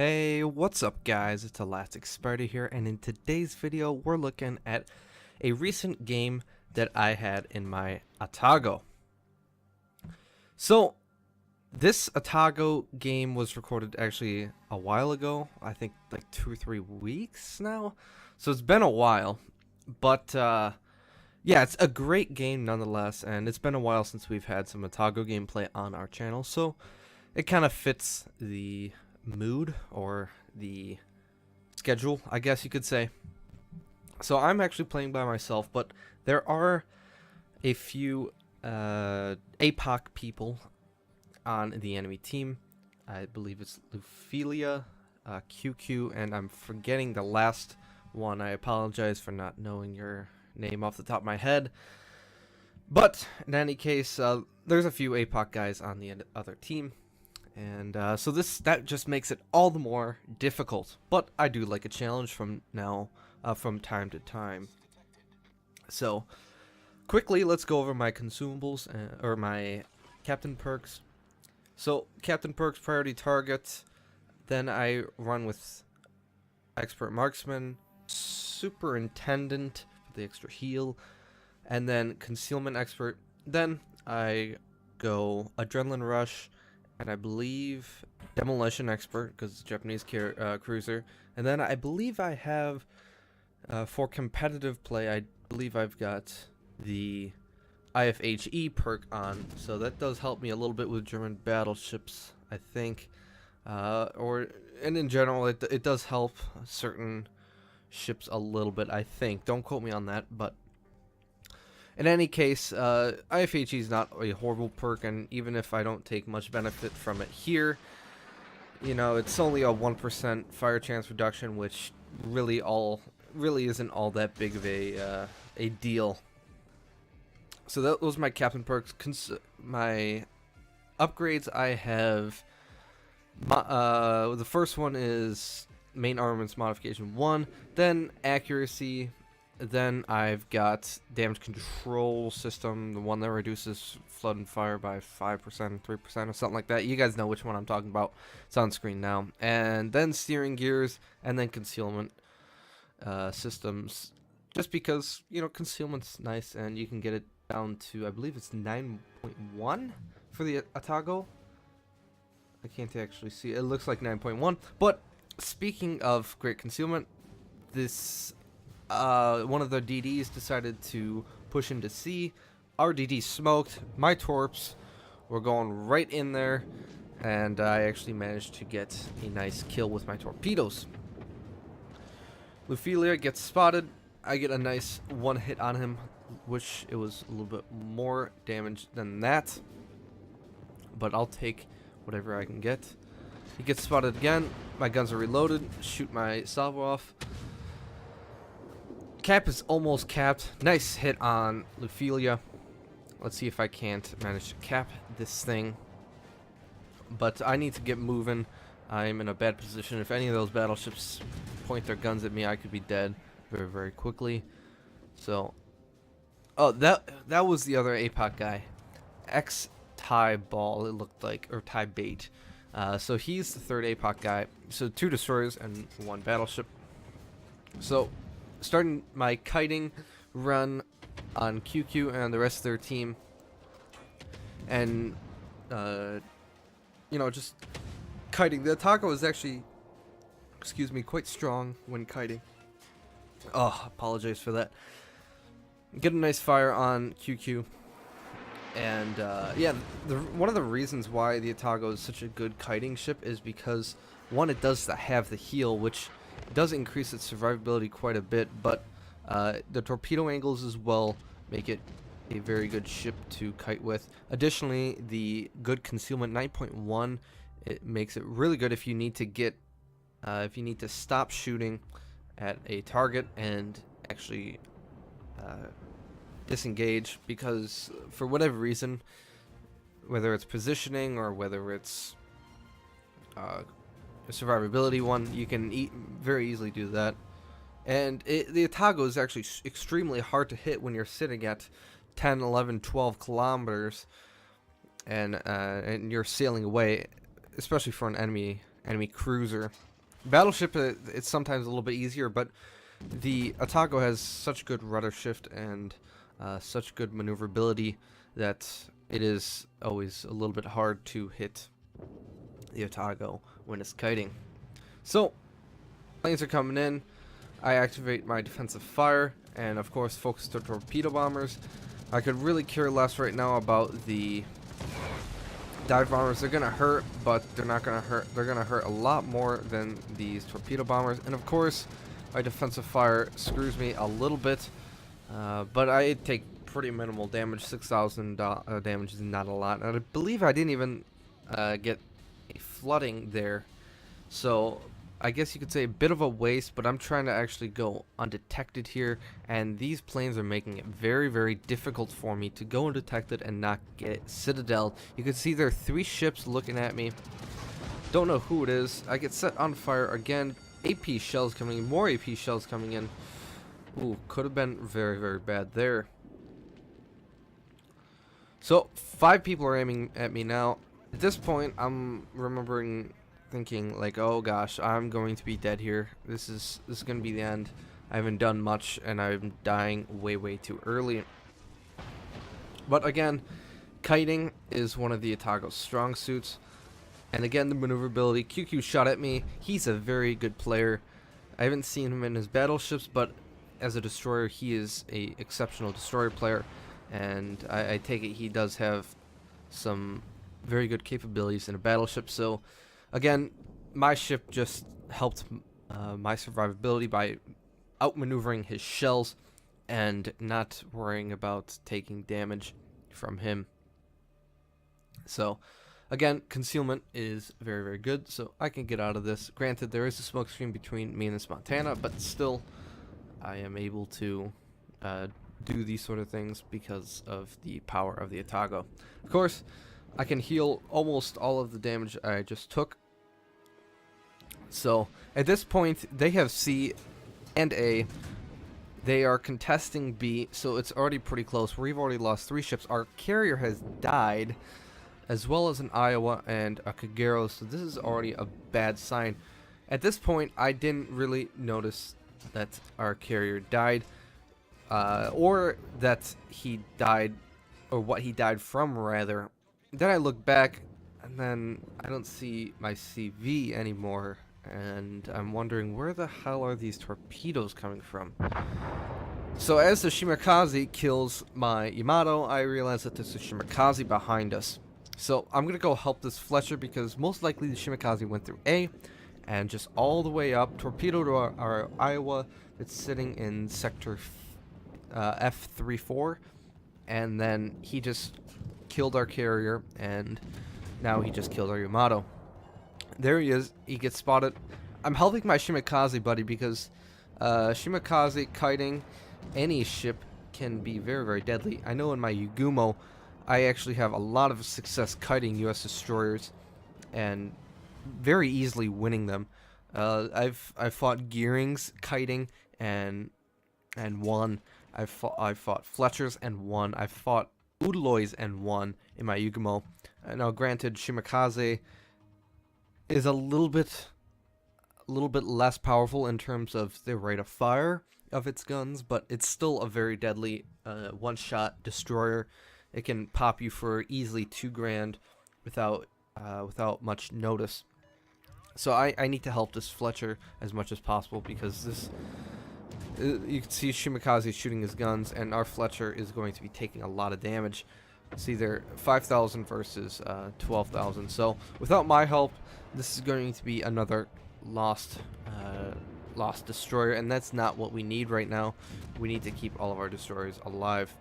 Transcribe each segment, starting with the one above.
Hey, what's up guys? It's ElasticSpyder here, and in today's video we're looking at a recent game that I had in my Atago. So, this Atago game was recorded actually a while ago, I think like 2 or 3 weeks now. So it's been a while, but yeah, it's a great game nonetheless, and it's been a while since we've had some Atago gameplay on our channel, so it kind of fits the mood or the schedule, I guess you could say. So I'm actually playing by myself, but there are a few APOC people on the enemy team. I believe it's Lufilia, QQ, and I'm forgetting the last one. I apologize for not knowing your name off the top of my head. But in any case, there's a few APOC guys on the other team. And so that just makes it all the more difficult. But I do like a challenge from time to time. So quickly, let's go over my consumables or my captain perks. So captain perks, priority target. Then I run with expert marksman, superintendent for the extra heal, and then concealment expert. Then I go adrenaline rush, and I believe demolition expert because it's a Japanese cruiser. And then I believe I have for competitive play, I believe I've got the IFHE perk on, so that does help me a little bit with German battleships, I think. And in general, it does help certain ships a little bit, I think. Don't quote me on that, but in any case, IFHE is not a horrible perk, and even if I don't take much benefit from it here, you know, it's only a 1% fire chance reduction, which really isn't all that big of a deal. So that was my captain perks. My upgrades, I have the first one is main armaments modification 1, then accuracy. Then I've got damage control system, the one that reduces flood and fire by 5%, 3%, or something like that. You guys know which one I'm talking about. It's on screen now. And then steering gears, and then concealment systems. Just because, you know, concealment's nice, and you can get it down to, I believe it's 9.1 for the Atago. I can't actually see. It looks like 9.1. But speaking of great concealment, this one of the DDs decided to push into C. Our DD smoked. My torps were going right in there, and I actually managed to get a nice kill with my torpedoes. Lufilia gets spotted. I get a nice one hit on him. Wish it was a little bit more damage than that, but I'll take whatever I can get. He gets spotted again. My guns are reloaded. Shoot my salvo off. Cap is almost capped. Nice hit on Lufilia. Let's see if I can't manage to cap this thing. But I need to get moving. I'm in a bad position. If any of those battleships point their guns at me, I could be dead very, very quickly. So, oh, that was the other APOC guy. Thai ball, it looked like, or Thai bait. So he's the third APOC guy. So 2 destroyers and 1 battleship. So starting my kiting run on QQ and the rest of their team, and you know, just kiting. The Atago is actually, excuse me, quite strong when kiting. Oh, apologize for that. Get a nice fire on QQ, and yeah, one of the reasons why the Atago is such a good kiting ship is because, one, it does have the heal, which does increase its survivability quite a bit, but the torpedo angles as well make it a very good ship to kite with. Additionally, the good concealment 9.1, it makes it really good if you need to get if you need to stop shooting at a target and actually disengage, because for whatever reason, whether it's positioning or whether it's survivability one, you can very easily do that. And the Atago is actually extremely hard to hit when you're sitting at 10, 11, 12 kilometers and you're sailing away, especially for an enemy cruiser. Battleship, it's sometimes a little bit easier, but the Atago has such good rudder shift and such good maneuverability that it is always a little bit hard to hit the Atago when it's kiting. So, planes are coming in. I activate my defensive fire, and of course focus the torpedo bombers. I could really care less right now about the dive bombers. They're gonna hurt, but they're not gonna hurt. They're gonna hurt a lot more than these torpedo bombers. And of course, my defensive fire screws me a little bit, but I take pretty minimal damage. 6,000 damage is not a lot. And I believe I didn't even get a flooding there, so I guess you could say a bit of a waste, but I'm trying to actually go undetected here, and these planes are making it very, very difficult for me to go undetected and not get citadel. You can see there are 3 ships looking at me. Don't know who it is. I get set on fire again. AP shells coming in, more AP shells coming in. Ooh, could have been very, very bad there. So 5 people are aiming at me now. At this point, I'm thinking like, oh gosh, I'm going to be dead here. This is going to be the end. I haven't done much, and I'm dying way too early. But again, kiting is one of the Atago's strong suits, and again, the maneuverability. QQ shot at me. He's a very good player. I haven't seen him in his battleships, but as a destroyer, he is a exceptional destroyer player, and I take it he does have some very good capabilities in a battleship. So again, my ship just helped my survivability by outmaneuvering his shells and not worrying about taking damage from him. So again, concealment is very, very good, so I can get out of this. Granted, there is a smoke screen between me and this Montana, but still, I am able to do these sort of things because of the power of the Atago. Of course, I can heal almost all of the damage I just took. So at this point, they have C and A. They are contesting B, so it's already pretty close. We've already lost 3 ships. Our carrier has died, as well as an Iowa and a Kagero, so this is already a bad sign. At this point, I didn't really notice that our carrier died, or that he died, or what he died from, rather. Then I look back, and then I don't see my CV anymore, and I'm wondering, where the hell are these torpedoes coming from? So as the Shimakaze kills my Yamato, I realize that there's a Shimakaze behind us. So I'm going to go help this Fletcher, because most likely the Shimakaze went through A, and just all the way up, torpedoed our Iowa that's sitting in sector F34, and then he just killed our carrier, and now he just killed our Yamato. There he is. He gets spotted. I'm helping my Shimakaze buddy, because Shimakaze kiting any ship can be very, very deadly. I know in my Yugumo, I actually have a lot of success kiting U.S. destroyers and very easily winning them. I've fought Gearings kiting and won. I've fought Fletchers and won. I've fought Udaloys and won in my Yugumo. Now, granted, Shimakaze is a little bit less powerful in terms of the rate of fire of its guns, but it's still a very deadly one-shot destroyer. It can pop you for easily $2,000 without much notice. So I need to help this Fletcher as much as possible, because this you can see Shimakaze shooting his guns, and our Fletcher is going to be taking a lot of damage. See there, 5,000 versus 12,000. So without my help, this is going to be another lost destroyer, and that's not what we need right now. We need to keep all of our destroyers alive.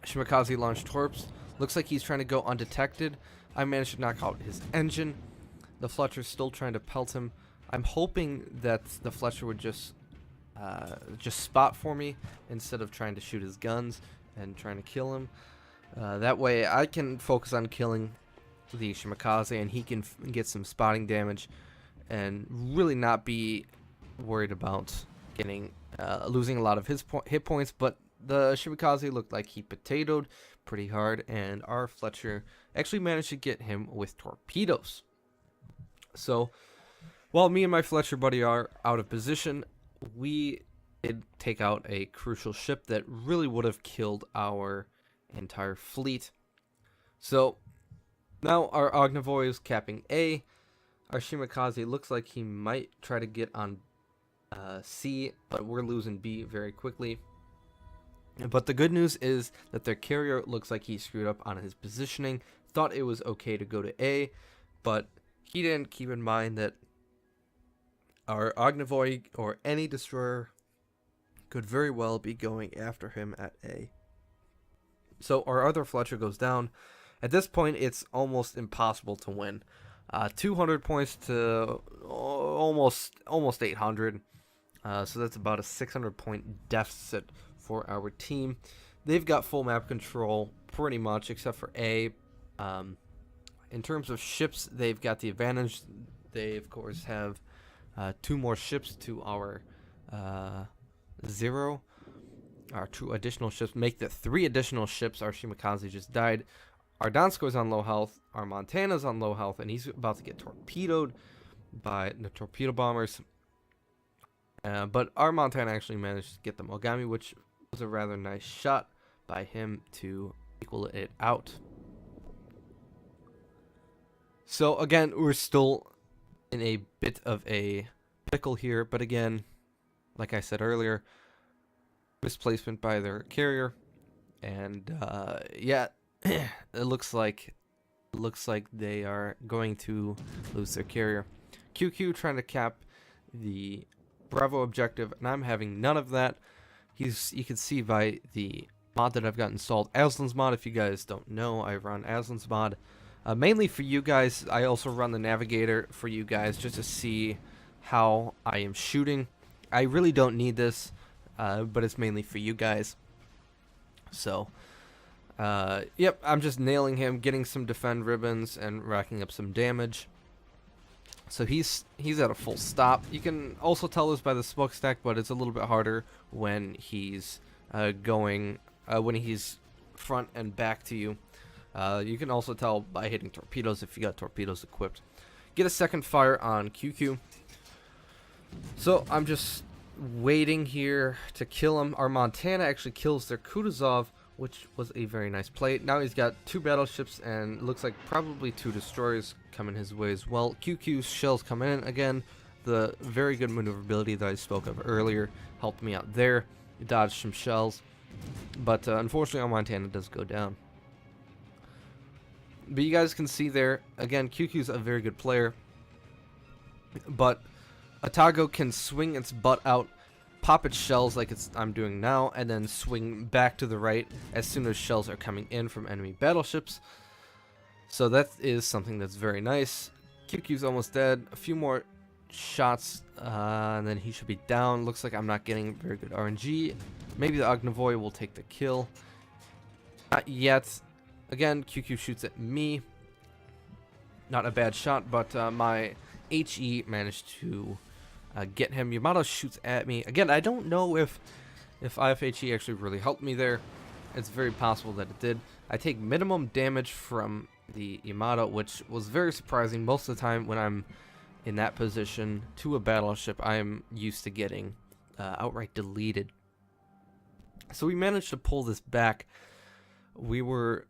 Shimakaze launched torps. Looks like he's trying to go undetected. I managed to knock out his engine. The Fletcher's still trying to pelt him. I'm hoping that the Fletcher would just spot for me instead of trying to shoot his guns and trying to kill him. That way I can focus on killing the Shimakaze, and he can get some spotting damage and really not be worried about getting losing a lot of his hit points. But the Shimakaze looked like he potatoed pretty hard, and our Fletcher actually managed to get him with torpedoes. So While me and my Fletcher buddy are out of position, we did take out a crucial ship that really would have killed our entire fleet. So now our Ognivoy is capping A. Our Shimakaze looks like he might try to get on C, but we're losing B very quickly. But the good news is that their carrier looks like he screwed up on his positioning. Thought it was okay to go to A, but he didn't keep in mind that our Ognivoy or any destroyer could very well be going after him at A. So our other Fletcher goes down. At this point, it's almost impossible to win. 200 points to almost 800. So that's about a 600 point deficit for our team. They've got full map control pretty much, except for A. In terms of ships, they've got the advantage. They, of course, have 2 more ships to our 0. Our 2 additional ships make the 3 additional ships. Our Shimakaze just died. Our Donskoy's on low health. Our Montana's on low health, and he's about to get torpedoed by the torpedo bombers. But our Montana actually managed to get the Mogami, which was a rather nice shot by him to equal it out. So again, we're still in a bit of a pickle here, but again, like I said earlier, misplacement by their carrier, and yeah, it looks like they are going to lose their carrier. QQ trying to cap the Bravo objective, and I'm having none of that. You can see by the mod that I've got installed, Aslan's mod. If you guys don't know, I run Aslan's mod mainly for you guys. I also run the navigator for you guys just to see how I am shooting. I really don't need this, but it's mainly for you guys. So yep, I'm just nailing him, getting some defend ribbons and racking up some damage. So he's at a full stop. You can also tell this by the smokestack, but it's a little bit harder when he's when he's front and back to you. You can also tell by hitting torpedoes if you got torpedoes equipped. Get a second fire on QQ. So I'm just waiting here to kill him. Our Montana actually kills their Kutuzov, which was a very nice play. Now he's got 2 battleships and looks like probably 2 destroyers coming his way as well. QQ's shells coming in again. The very good maneuverability that I spoke of earlier helped me out there. Dodged some shells, but unfortunately our Montana does go down. But you guys can see there, again, QQ's a very good player, but Atago can swing its butt out, pop its shells like I'm doing now, and then swing back to the right as soon as shells are coming in from enemy battleships. So that is something that's very nice. QQ's almost dead. A few more shots, and then he should be down. Looks like I'm not getting very good RNG. Maybe the Ognivoy will take the kill. Not yet. Again, QQ shoots at me. Not a bad shot, but my HE managed to get him. Yamato shoots at me. Again, I don't know if IFHE actually really helped me there. It's very possible that it did. I take minimum damage from the Yamato, which was very surprising. Most of the time when I'm in that position to a battleship, I'm used to getting outright deleted. So we managed to pull this back. We were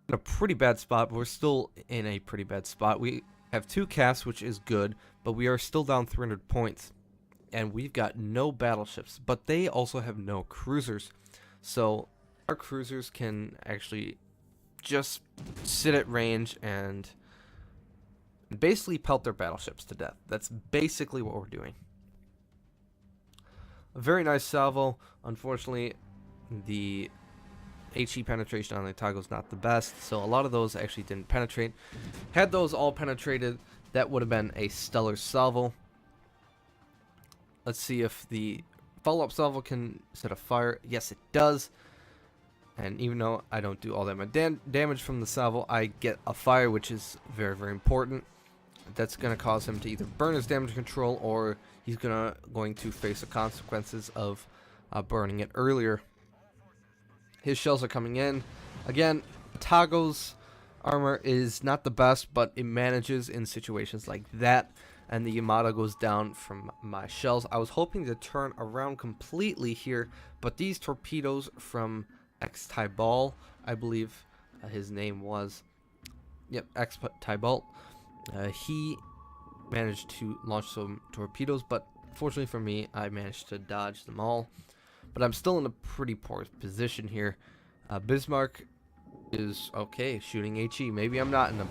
in a pretty bad spot, but we're still in a pretty bad spot. We have 2 casts, which is good, but we are still down 300 points. And we've got no battleships, but they also have no cruisers. So our cruisers can actually just sit at range and basically pelt their battleships to death. That's basically what we're doing. A very nice salvo. Unfortunately, the HE penetration on the Atago is not the best, so a lot of those actually didn't penetrate. Had those all penetrated, that would have been a stellar salvo. Let's see if the follow-up salvo can set a fire. Yes, it does. And even though I don't do all that much damage from the salvo, I get a fire, which is very, very important. That's going to cause him to either burn his damage control, or he's going to face the consequences of burning it earlier. His shells are coming in. Again, Atago's armor is not the best, but it manages in situations like that. and the Yamato goes down from my shells. I was hoping to turn around completely here, but these torpedoes from X-Tybal, I believe his name was, yep, X-Tybal, he managed to launch some torpedoes, but fortunately for me, I managed to dodge them all. But I'm still in a pretty poor position here. Bismarck is okay shooting HE. Maybe I'm not in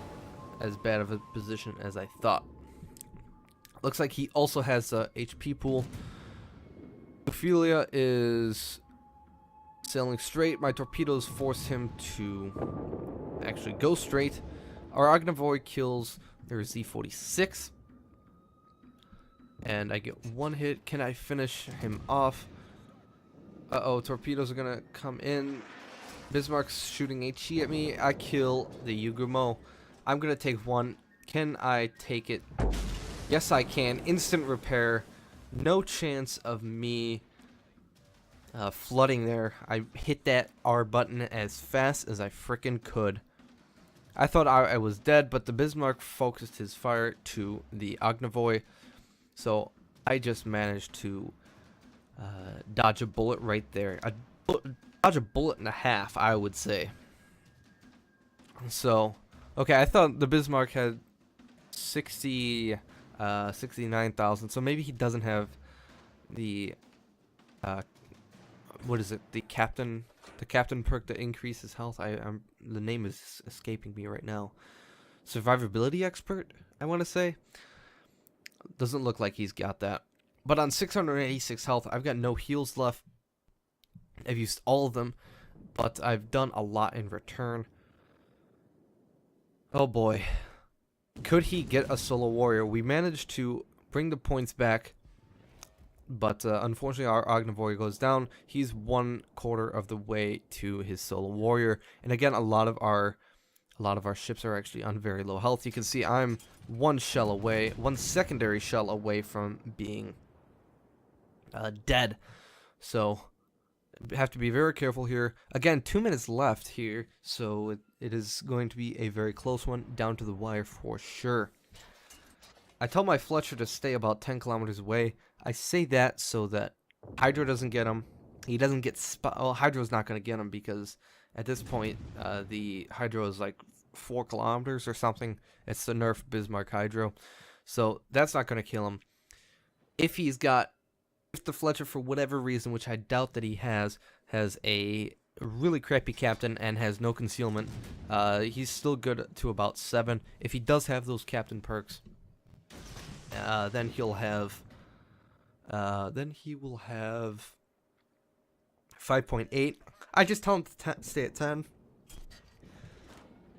as bad of a position as I thought. Looks like he also has a HP pool. Ophelia is sailing straight. My torpedoes force him to actually go straight. Our Ognavoid kills their Z-46. And I get one hit. Can I finish him off? Uh-oh, torpedoes are gonna come in. Bismarck's shooting HE at me. I kill the Yugumo. I'm gonna take one. Can I take it? Yes, I can. Instant repair. No chance of me flooding there. I hit that R button as fast as I frickin' could. I thought I was dead, but the Bismarck focused his fire to the Ognavoid. So I just managed to dodge a bullet right there. Dodge a bullet and a half, I would say. So, okay, I thought the Bismarck had 69,000. So maybe he doesn't have the what is it? The captain perk that increases health. The name is escaping me right now. Survivability expert, I want to say. Doesn't look like he's got that. But on 686 health, I've got no heals left. I've used all of them, but I've done a lot in return. Oh boy. Could he get a solo warrior? We managed to bring the points back, but unfortunately our Ognavoid goes down. He's 1/4 of the way to his solo warrior. And again, a lot of our ships are actually on very low health. You can see I'm one secondary shell away from being dead. So have to be very careful here. Again, 2 minutes left here, so it is going to be a very close one, down to the wire for sure. I tell my Fletcher to stay about 10 kilometers away. I say that so that Hydro doesn't get him. He doesn't get well, Hydro's not going to get him because at this point, the Hydro is like 4 kilometers or something. It's the nerfed Bismarck Hydro. So that's not going to kill him. If the Fletcher, for whatever reason, which I doubt that he has a really crappy captain and has no concealment, he's still good to about 7. If he does have those captain perks, then he will have 5.8. I just tell him to stay at 10.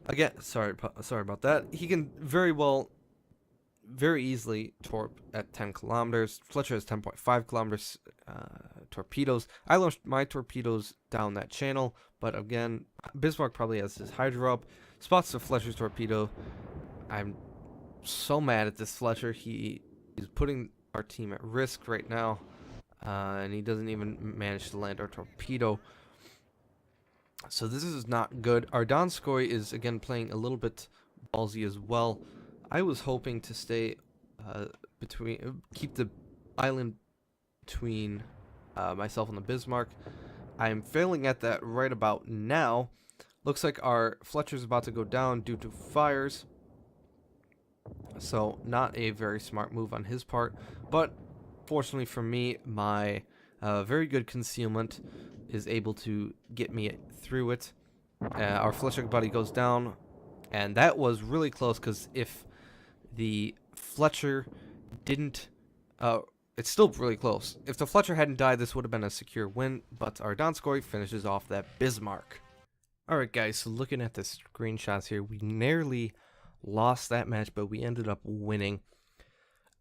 Again, sorry about that. He can very easily torp at 10 kilometers. Fletcher has 10.5 kilometers torpedoes. I launched my torpedoes down that channel, but again, Bismarck probably has his Hydro up. Spots the Fletcher's torpedo. I'm so mad at this Fletcher. He is putting our team at risk right now, and he doesn't even manage to land our torpedo. So this is not good. Our Donskoy is again playing a little bit ballsy as well. I was hoping to stay keep the island between myself and the Bismarck. I am failing at that right about now. Looks like our Fletcher's about to go down due to fires. So not a very smart move on his part. But fortunately for me, my very good concealment is able to get me through it. Our Fletcher buddy goes down. And that was really close because if the Fletcher didn't... it's still really close. If the Fletcher hadn't died, this would have been a secure win, but our Donskoy finishes off that Bismarck. Alright guys, so looking at the screenshots here, we nearly lost that match, but we ended up winning.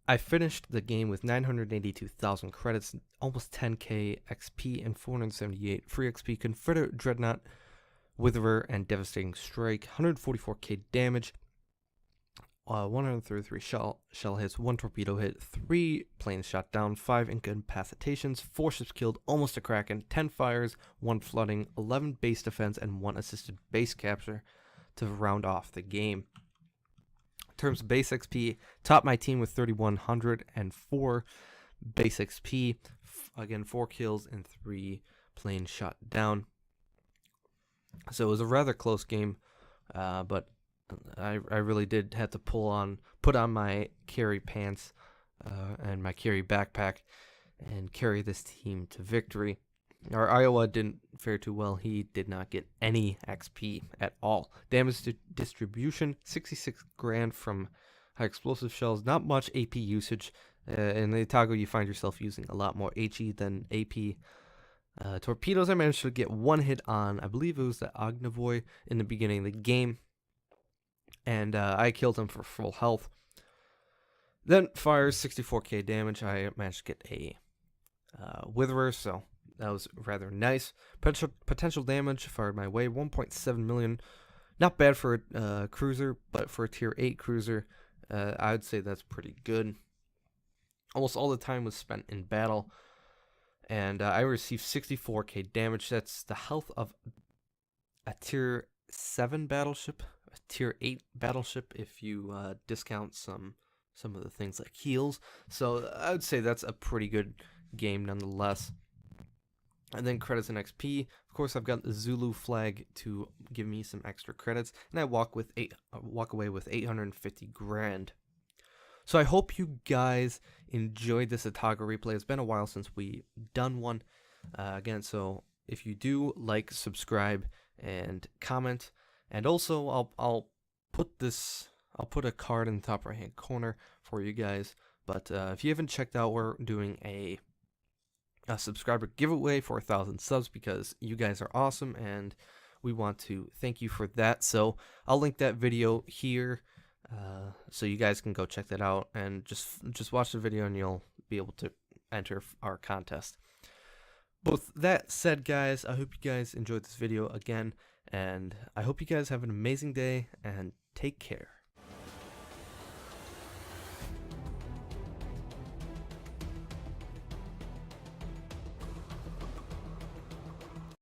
I finished the game with 982,000 credits, almost 10k XP, and 478 free XP, Confederate Dreadnought, Witherer, and Devastating Strike, 144k damage, 133 shell hits, 1 torpedo hit, 3 planes shot down, 5 incapacitations, 4 ships killed, almost a Kraken, 10 fires, 1 flooding, 11 base defense, and 1 assisted base capture to round off the game. terms of base XP, topped my team with 3,104 base XP. Again, 4 kills and 3 planes shot down. So it was a rather close game, but I really did have to put on my carry pants and my carry backpack and carry this team to victory. Our Iowa didn't fare too well. He did not get any XP at all. Damage distribution, 66 grand from high explosive shells. Not much AP usage. In the Atago, you find yourself using a lot more HE than AP. Torpedoes, I managed to get 1 hit on, I believe it was the Ognivoy in the beginning of the game. And I killed him for full health. Then fires 64k damage. I managed to get a Witherer, so that was rather nice. Potential damage fired my way, 1.7 million. Not bad for a cruiser, but for a tier 8 cruiser, I would say that's pretty good. Almost all the time was spent in battle. And I received 64k damage. That's the health of a tier 7 battleship, a tier 8 battleship if you discount some of the things like heals. So I would say that's a pretty good game nonetheless. And then credits and XP. Of course, I've got the Zulu flag to give me some extra credits, and I walk away with 850 grand. So I hope you guys enjoyed this Atago replay. It's been a while since we done one. Again, so if you do, like, subscribe, and comment. And also, I'll put a card in the top right hand corner for you guys. But if you haven't checked out, we're doing a subscriber giveaway for 1,000 subs because you guys are awesome and we want to thank you for that. So I'll link that video here. So you guys can go check that out and just watch the video and you'll be able to enter our contest. But with that said, guys, I hope you guys enjoyed this video again, and I hope you guys have an amazing day and take care.